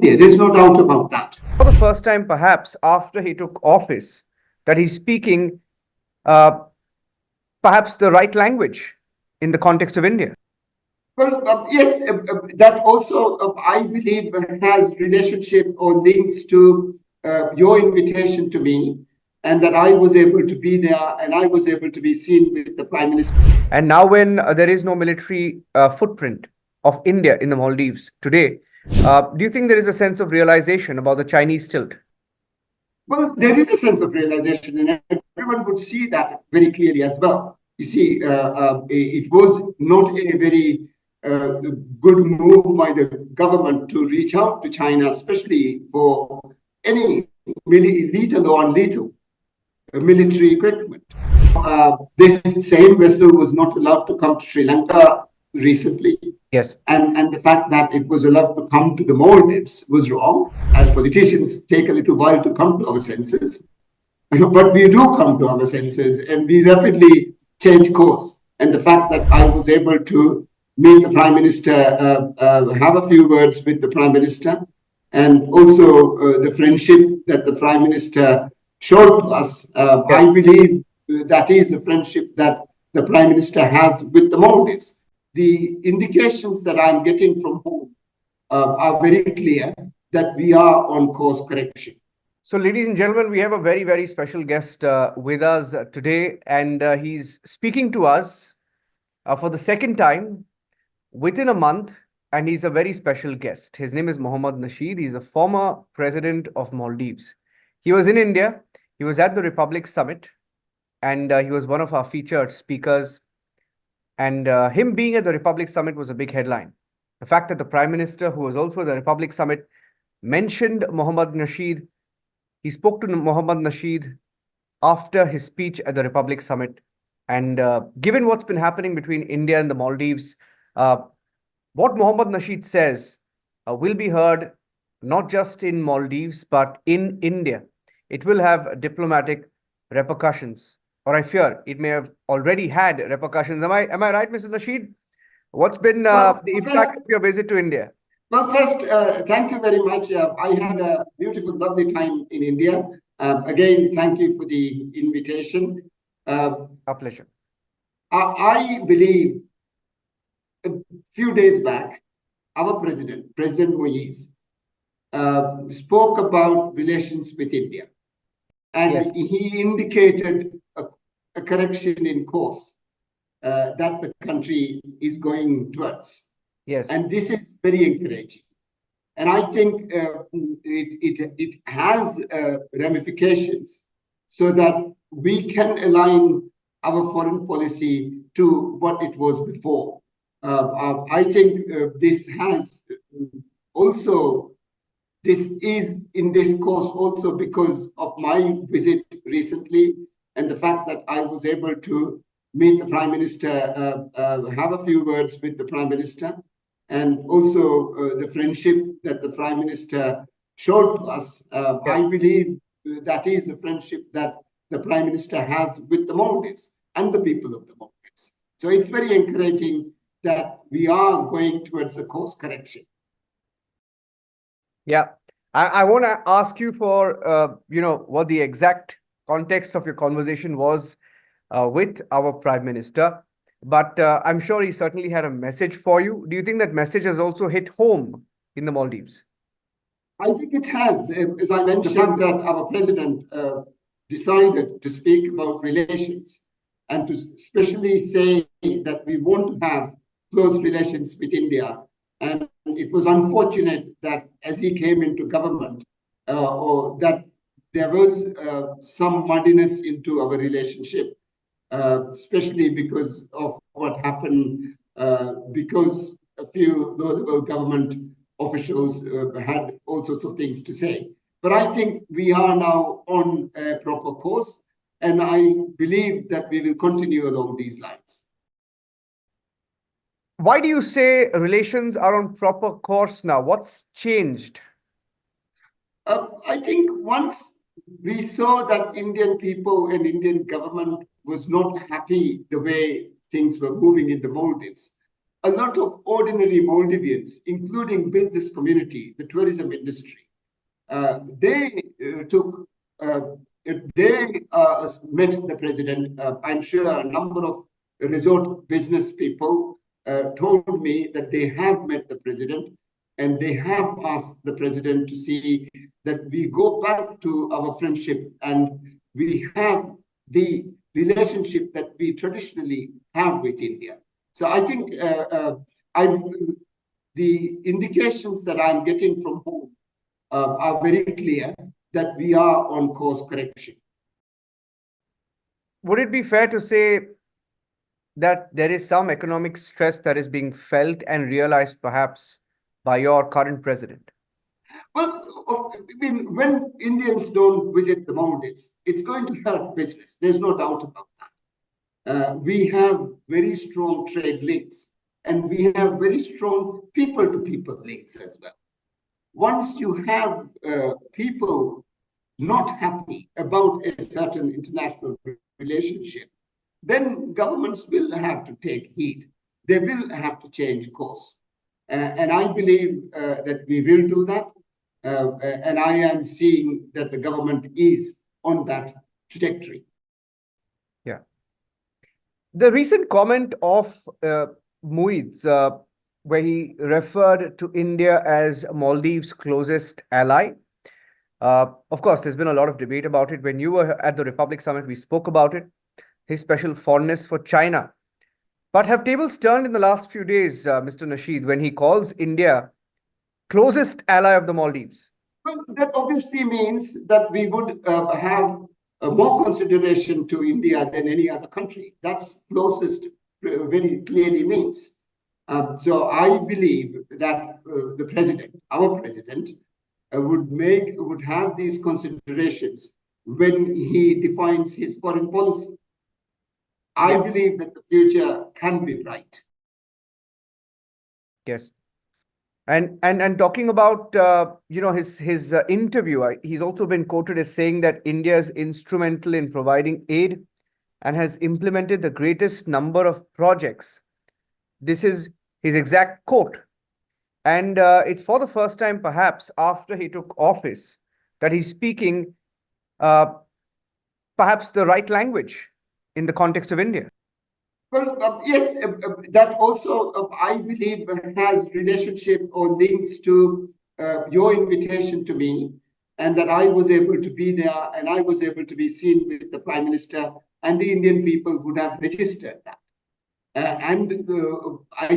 India. There's no doubt about that. For the first time, perhaps after he took office, that he's speaking uh, perhaps the right language in the context of India. Well, yes, that also, I believe, has relationship or links to your invitation to me, and that I was able to be there and I was able to be seen with the Prime Minister. And now when there is no military footprint of India in the Maldives today, do you think there is a sense of realization about the Chinese tilt? Well, there is a sense of realization, and everyone would see that very clearly as well. You see, it was not a very good move by the government to reach out to China, especially for any lethal or non-lethal military equipment. This same vessel was not allowed to come to Sri Lanka recently. Yes. And the fact that it was allowed to come to the Maldives was wrong. As politicians take a little while to come to our senses, but we do come to our senses and we rapidly change course. And the fact that I was able to meet the Prime Minister, have a few words with the Prime Minister, and also the friendship that the Prime Minister showed to us, yes. I believe that is a friendship that the Prime Minister has with the Maldives. The indications that I'm getting from home are very clear that we are on course correction. So, ladies and gentlemen, we have a very, very special guest with us today, and he's speaking to us for the second time within a month, and he's a very special guest. His name is Mohammad Nasheed. He's a former president of Maldives. He was in India. He was at the Republic Summit, and he was one of our featured speakers. And him being at the Republic Summit was a big headline. The fact that the Prime Minister, who was also at the Republic Summit, mentioned Mohammad Nasheed. He spoke to Mohammad Nasheed after his speech at the Republic Summit. And given what's been happening between India and the Maldives, what Mohammad Nasheed says will be heard not just in Maldives, but in India. It will have diplomatic repercussions, or I fear it may have already had repercussions. Am I right, Mr. Nasheed? What's been the impact of your visit to India? Well, first, thank you very much. I had a beautiful, lovely time in India. Again, thank you for the invitation. Our pleasure. I believe a few days back, our President Muizzu, spoke about relations with India. And yes, he indicated a correction in course that the country is going towards. Yes. And this is very encouraging. And I think it has ramifications so that we can align our foreign policy to what it was before. I think this has also, this is in this course also because of my visit recently and the fact that I was able to meet the Prime Minister, have a few words with the Prime Minister, and also the friendship that the Prime Minister showed to us. Yes. I believe that is a friendship that the Prime Minister has with the Maldives and the people of the Maldives. So it's very encouraging that we are going towards a course correction. Yeah, I want to ask you for, what the exact context of your conversation was with our Prime Minister. But I'm sure he certainly had a message for you. Do you think that message has also hit home in the Maldives? I think it has. As I mentioned, that our president decided to speak about relations and to especially say that we want to have close relations with India. And it was unfortunate that as he came into government, or that there was some muddiness into our relationship. Especially because of what happened, because a few low-level government officials had all sorts of things to say. But I think we are now on a proper course, and I believe that we will continue along these lines. Why do you say relations are on proper course now? What's changed? I think once we saw that Indian people and Indian government was not happy the way things were moving in the Maldives. a lot of ordinary Maldivians, including business community, the tourism industry, they took, they met the president. I'm sure a number of resort business people told me that they have met the president and they have asked the president to see that we go back to our friendship and we have the relationship that we traditionally have with India. So I think the indications that I'm getting from home are very clear that we are on course correction. Would it be fair to say that there is some economic stress that is being felt and realized perhaps by your current president? Well, I mean, when Indians don't visit the Maldives, it's going to hurt business. There's no doubt about that. We have very strong trade links and we have very strong people-to-people links as well. Once you have people not happy about a certain international relationship, then governments will have to take heed. They will have to change course. And I believe that we will do that. And I am seeing that the government is on that trajectory. Yeah. The recent comment of Muizzu, where he referred to India as Maldives' closest ally. Of course, there's been a lot of debate about it. When you were at the Republic Summit, we spoke about it, his special fondness for China. But have tables turned in the last few days, Mr. Nasheed, when he calls India closest ally of the Maldives? Well, that obviously means that we would have more consideration to India than any other country. That's closest very clearly means. So I believe that the president, our president, would have these considerations when he defines his foreign policy. I believe that the future can be bright. Yes. And talking about his interview, he's also been quoted as saying that India is instrumental in providing aid and has implemented the greatest number of projects. This is his exact quote. And it's for the first time, perhaps, after he took office, that he's speaking perhaps the right language in the context of India. Well, yes, that also, I believe, has relationship or links to your invitation to me, and that I was able to be there and I was able to be seen with the Prime Minister, and the Indian people would have registered that. I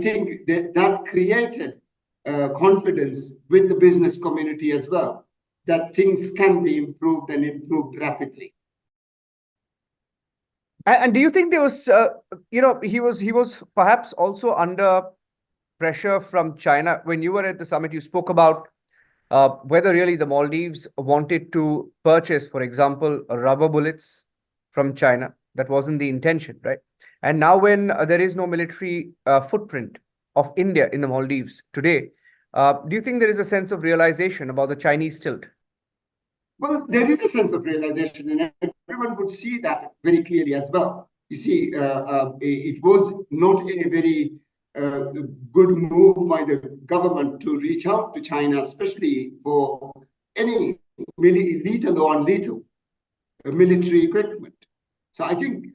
think that created confidence with the business community as well, that things can be improved and improved rapidly. And do you think there was, he was perhaps also under pressure from China? When you were at the summit, you spoke about whether really the Maldives wanted to purchase, for example, rubber bullets from China. That wasn't the intention, right? And now when there is no military footprint of India in the Maldives today, do you think there is a sense of realization about the Chinese tilt? Well, there is a sense of realization, and everyone would see that very clearly as well. You see, it was not a very good move by the government to reach out to China, especially for any lethal or non-lethal military equipment. So I think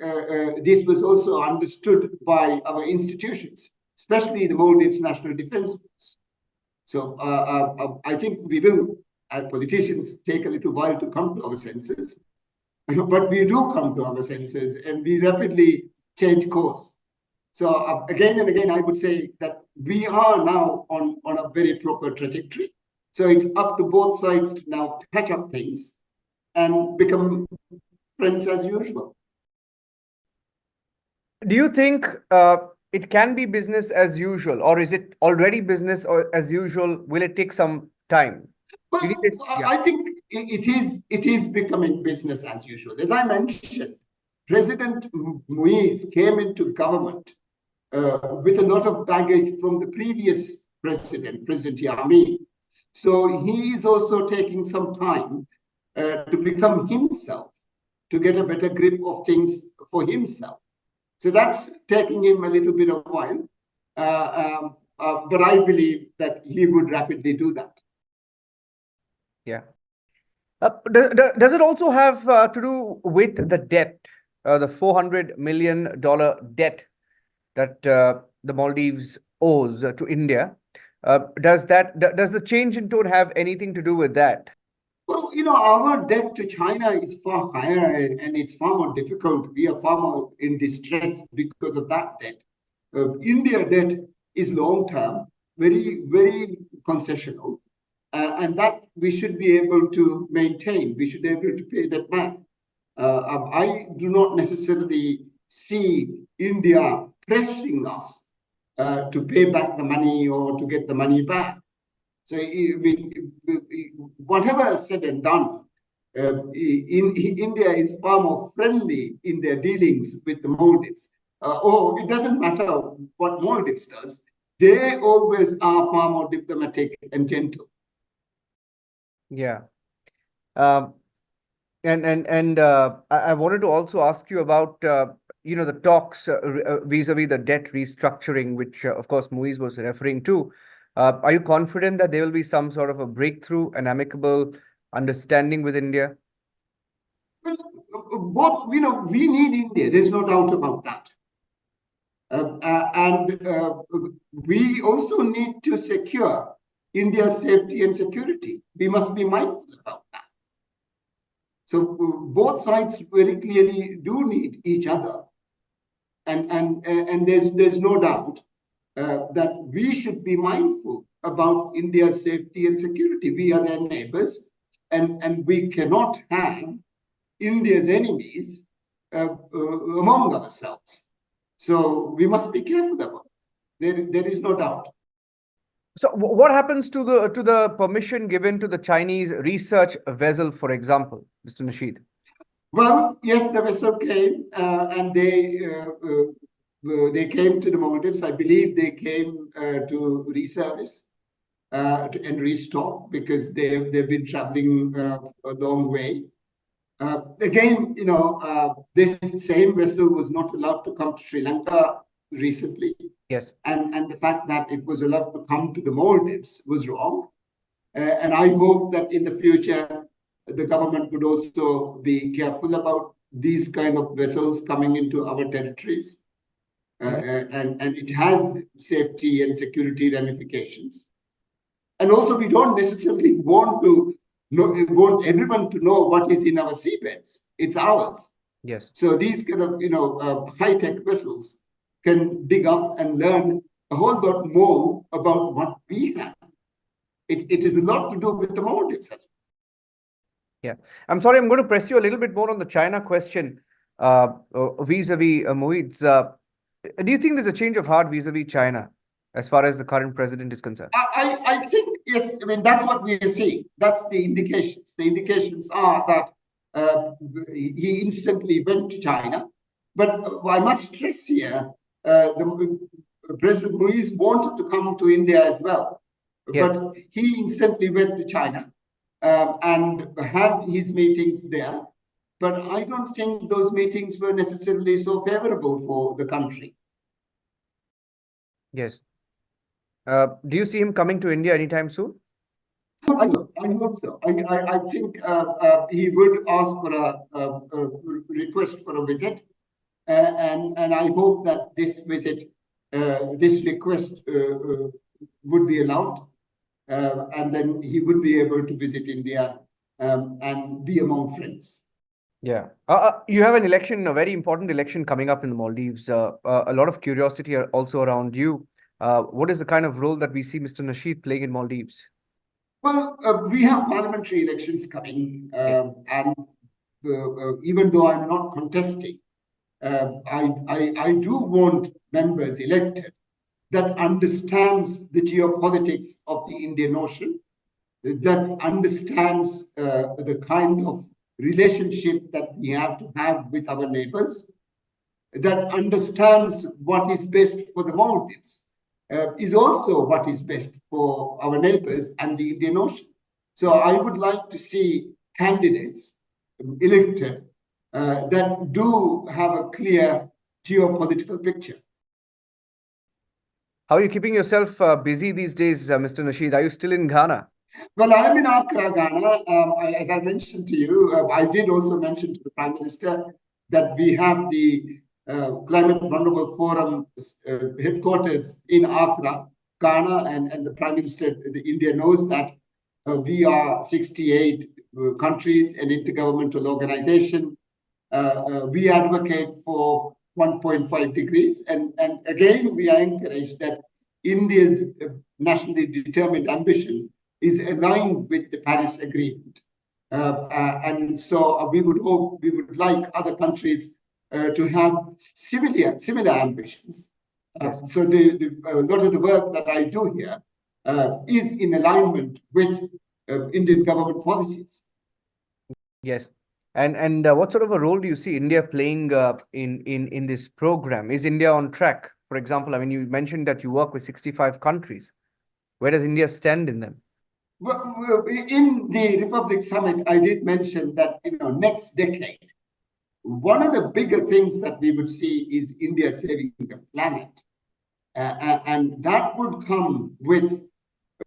this was also understood by our institutions, especially the Maldives National Defense Force. So I think we will, as politicians, take a little while to come to our senses, but we do come to our senses and we rapidly change course. So again and again, I would say that we are now on a very proper trajectory. So it's up to both sides to now patch up things and become friends as usual. Do you think it can be business as usual, or is it already business as usual? Will it take some time? Well, I think it is becoming business as usual. As I mentioned, President Muizzu came into government with a lot of baggage from the previous president, President Yami. So he is also taking some time to become himself, to get a better grip of things for himself. So that's taking him a little bit of while. But I believe that he would rapidly do that. Yeah. Does it also have to do with the debt, the $400 million debt that the Maldives owes to India? Does the change in tone have anything to do with that? Well, our debt to China is far higher and it's far more difficult. We are far more in distress because of that debt. India debt is long term, very, very concessional, and that we should be able to maintain. We should be able to pay that back. I do not necessarily see India pressing us to pay back the money or to get the money back. So, I mean, whatever is said and done, India is far more friendly in their dealings with the Maldives. It doesn't matter what Maldives does, they always are far more diplomatic and gentle. Yeah. And I wanted to also ask you about the talks vis-a-vis the debt restructuring, which of course Muizz was referring to. Are you confident that there will be some sort of a breakthrough, an amicable understanding with India? Well, we need India. There's no doubt about that. And we also need to secure India's safety and security. We must be mindful about that. So both sides very clearly do need each other, and there's no doubt that we should be mindful about India's safety and security. We are their neighbors, and we cannot have India's enemies among ourselves. So we must be careful about it. There is no doubt. So what happens to the permission given to the Chinese research vessel, for example, Mr. Nasheed? Well, yes, the vessel came and they came to the Maldives. I believe they came to reservice and restock because they've been traveling a long way. Again, this same vessel was not allowed to come to Sri Lanka recently. Yes. And the fact that it was allowed to come to the Maldives was wrong. And I hope that in the future, the government would also be careful about these kind of vessels coming into our territories. And it has safety and security ramifications. And also, we don't necessarily want everyone to know what is in our seabeds. It's ours. Yes. So these kind of high-tech vessels can dig up and learn a whole lot more about what we have. It is a lot to do with the Maldives as well. Yeah, I'm sorry, I'm going to press you a little bit more on the China question vis-a-vis Muizz. Do you think there's a change of heart vis-a-vis China as far as the current president is concerned? I think, yes, I mean, that's what we are seeing. That's the indications. The indications are that he instantly went to China. But I must stress here, President Muizz wanted to come to India as well. Yes. But he instantly went to China and had his meetings there. But I don't think those meetings were necessarily so favorable for the country. Yes. Do you see him coming to India anytime soon? I hope so. I think he would ask for a request for a visit. And I hope that this visit, this request would be allowed. And then he would be able to visit India and be among friends. Yeah. You have an election, a very important election coming up in the Maldives. A lot of curiosity also around you. What is the kind of role that we see Mr. Nasheed playing in Maldives? Well, we have parliamentary elections coming. And even though I'm not contesting, I do want members elected that understands the geopolitics of the Indian Ocean, that understands the kind of relationship that we have to have with our neighbors, that understands what is best for the Maldives, is also what is best for our neighbors and the Indian Ocean. So I would like to see candidates elected that do have a clear geopolitical picture. How are you keeping yourself busy these days, Mr. Nasheed? Are you still in Ghana? Well, I'm in Accra, Ghana. As I mentioned to you, I did also mention to the Prime Minister that we have the Climate Vulnerable Forum headquarters in Accra, Ghana, and the Prime Minister, India knows that we are 68 countries, an intergovernmental organization. We advocate for 1.5 degrees. And again, we are encouraged that India's nationally determined ambition is aligned with the Paris Agreement. And so we would like other countries to have similar ambitions. Yes. So a lot of the work that I do here is in alignment with Indian government policies. Yes. And what sort of a role do you see India playing in this program? Is India on track? For example, I mean, you mentioned that you work with 65 countries. Where does India stand in them? Well, in the Republic Summit, I did mention that next decade, one of the bigger things that we would see is India saving the planet, and that would come with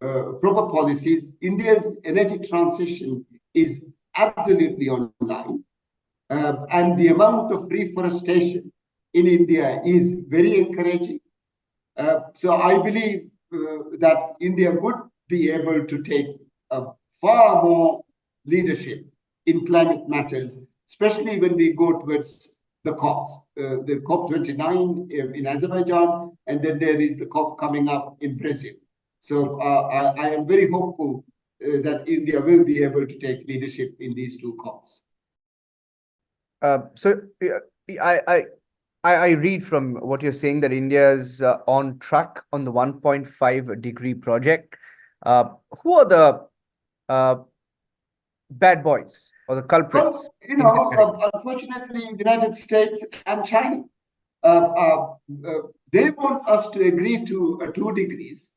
proper policies. India's energy transition is absolutely online, and the amount of reforestation in India is very encouraging. So I believe that India would be able to take a far more leadership in climate matters, especially when we go towards the COPs, the COP29 in Azerbaijan, and then there is the COP coming up in Brazil. So I am very hopeful that India will be able to take leadership in these two COPs. So I read from what you're saying that India is on track on the 1.5 degree project. Who are the bad boys or the culprits? Well, unfortunately, United States and China, they want us to agree to 2 degrees.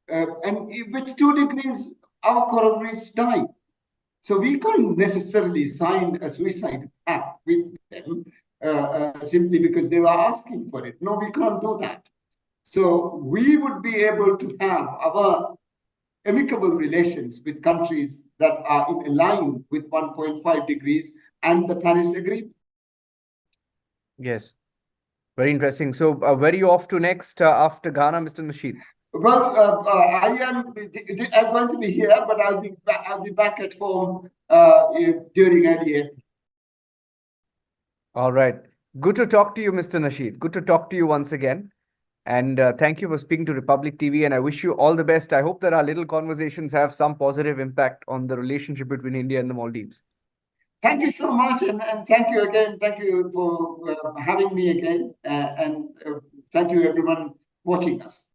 And with 2 degrees, our coral reefs die. So we can't necessarily sign a suicide pact with them simply because they were asking for it. No, we can't do that. So we would be able to have our amicable relations with countries that are in line with 1.5 degrees and the Paris Agreement. Yes, very interesting. So where are you off to next after Ghana, Mr. Nasheed? Well, I'm going to be here, but I'll be back at home during early April. All right. Good to talk to you, Mr. Nasheed. Good to talk to you once again. And thank you for speaking to Republic TV. And I wish you all the best. I hope that our little conversations have some positive impact on the relationship between India and the Maldives. Thank you so much. And thank you again. Thank you for having me again. And thank you, everyone watching us.